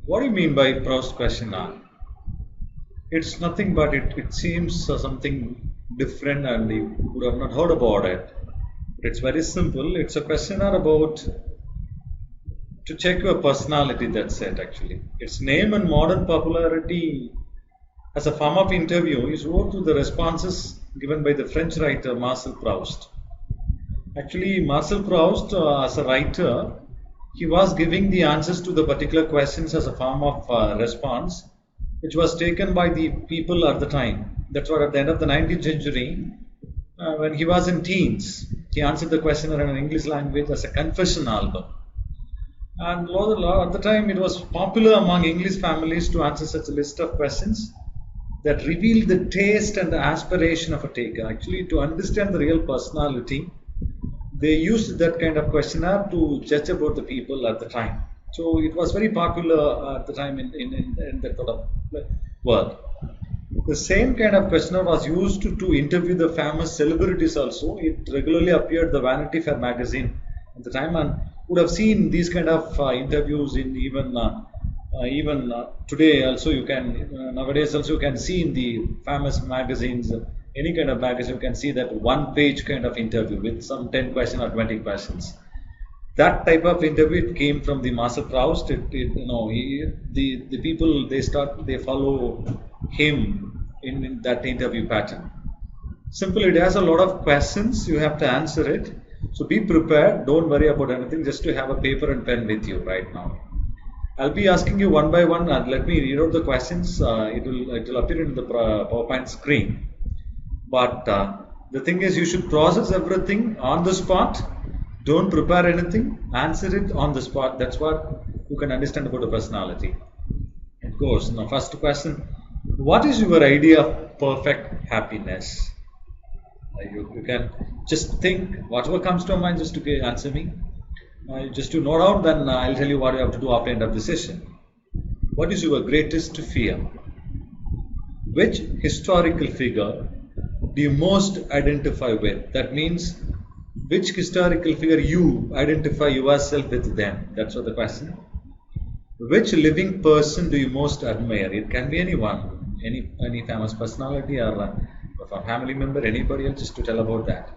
What do you mean by Proust questionnaire? It's nothing but it seems something different and you would have not heard about it. It's very simple. It's a questionnaire about to check your personality, that's it actually. Its name and modern popularity as a form of interview is owed to the responses given by the French writer Marcel Proust. Actually, Marcel Proust, as a writer, he was giving the answers to the particular questions as a form of response, which was taken by the people at the time. That's what at the end of the 19th century, when he was in teens, he answered the question in an English language as a confession album. And at the time, it was popular among English families to answer such a list of questions that revealed the taste and the aspiration of a taker. Actually, to understand the real personality, they used that kind of questionnaire to judge about the people at the time. So it was very popular at the time in that sort of world. The same kind of questionnaire was used to interview the famous celebrities also. It regularly appeared in the Vanity Fair magazine at the time, and would have seen these kind of interviews in even today also you can nowadays also you can see in the famous magazines, any kind of magazine you can see that one page kind of interview with some 10 questions or 20 questions. That type of interview, it came from the Marcel Proust. The people they follow him in that interview pattern. Simply, it has a lot of questions. You have to answer it. So be prepared. Don't worry about anything. Just to have a paper and pen with you right now. I'll be asking you one by one. And let me read out the questions. It will appear in the PowerPoint screen. But the thing is, you should process everything on the spot. Don't prepare anything. Answer it on the spot. That's what you can understand about the personality. Of course, now first question: what is your idea of perfect happiness? You can just think whatever comes to your mind. Just to answer me. Just to note out, then I'll tell you what you have to do after the end of the session. What is your greatest fear? Which historical figure do you most identify with? That means which historical figure you identify yourself with them. That's what the question. Which living person do you most admire? It can be anyone, any famous personality or a family member, anybody else, just to tell about that.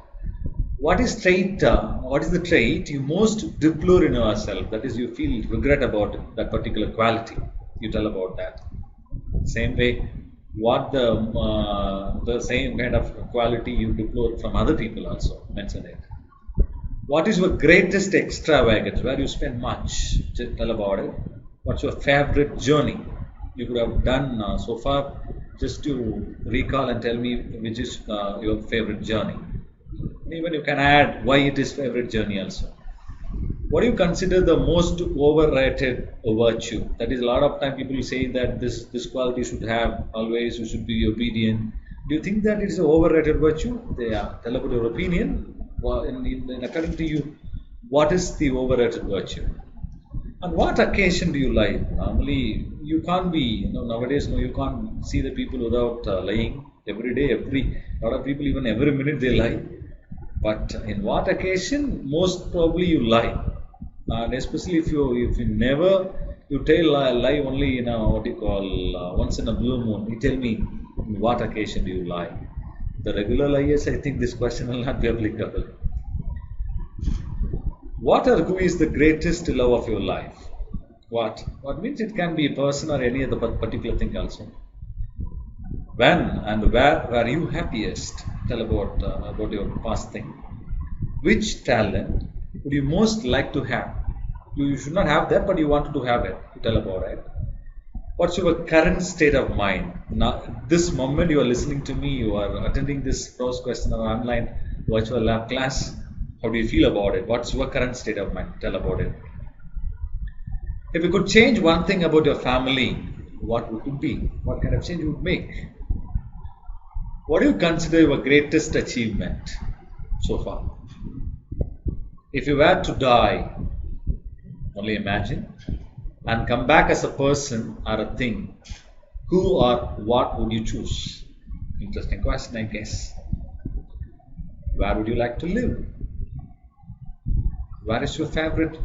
What is the trait you most deplore in yourself? That is, you feel regret about that particular quality. You tell about that. Same way, what the same kind of quality you deplore from other people also. Mention it. What is your greatest extravagance? Where you spend much? Just tell about it. What's your favorite journey you could have done so far? Just to recall and tell me which is your favorite journey. Even you can add why it is favorite journey also. What do you consider the most overrated virtue? That is, a lot of time people say that this quality should have always. You should be obedient. Do you think that it is an overrated virtue? Yeah. Tell about your opinion. According to you, what is the overrated virtue? On what occasion do you lie? Normally, you can't be. Nowadays, you can't see the people without lying every day. A lot of people, even every minute, they lie. But in what occasion? Most probably you lie, and especially if you never you tell lie only in what you call once in a blue moon. You tell me in what occasion do you lie? The regular liars, I think this question will not be applicable. What or who is the greatest love of your life? What means it can be a person or any other particular thing also. When and where were you happiest? Tell about your past thing. Which talent would you most like to have? You should not have that, but you wanted to have it. You tell about it. What's your current state of mind? Now, this moment you are listening to me, you are attending this Proust question or online virtual lab class. How do you feel about it? What's your current state of mind? Tell about it. If you could change one thing about your family, what would it be? What kind of change you would make? What do you consider your greatest achievement so far? If you were to die, only imagine, and come back as a person or a thing, who or what would you choose? Interesting question, I guess. Where would you like to live? Where is your favorite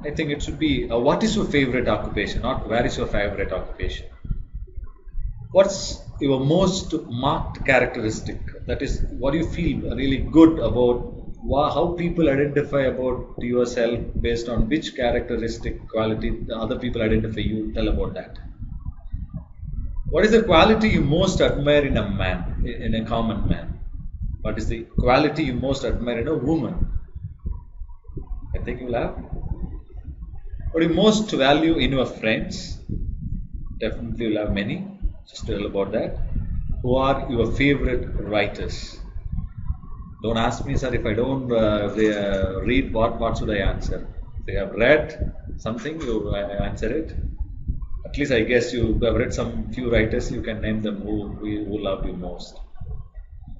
I think it should be what is your favorite occupation, not where is your favorite occupation. What's your most marked characteristic? That is, what do you feel really good about? How people identify about yourself based on which characteristic quality the other people identify you? Tell about that. What is the quality you most admire in a man, in a common man? What is the quality you most admire in a woman? I think you'll have. What do you most value in your friends? Definitely you'll have many. Just tell about that. Who are your favorite writers? Don't ask me, sir, if I don't read what should I answer? If you have read something, you answer it. At least I guess you have read some few writers, you can name them who love you most.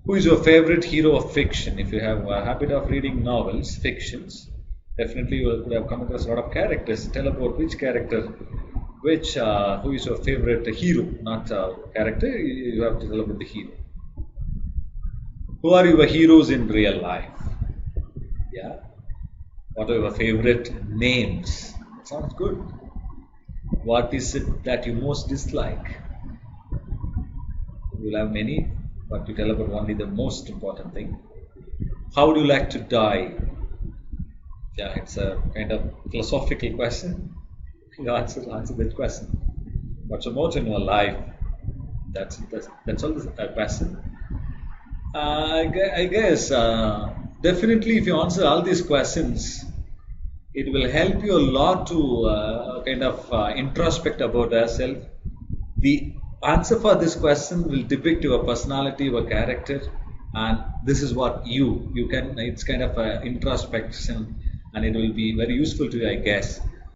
Who is your favorite hero of fiction? If you have a habit of reading novels, fictions, definitely you would have come across a lot of characters. Tell about which character, who is your favorite hero, not character, you have to tell about the hero. Who are your heroes in real life? Yeah. What are your favorite names? Sounds good. What is it that you most dislike? You will have many, but you tell about only the most important thing. How would you like to die? Yeah, it's a kind of philosophical question. You answer that question. What's your motto in your life? That's always a question. I guess definitely if you answer all these questions, it will help you a lot to kind of introspect about yourself. The answer for this question will depict your personality, your character, and this is what you can. It's kind of an introspection, and it will be very useful to you, I guess.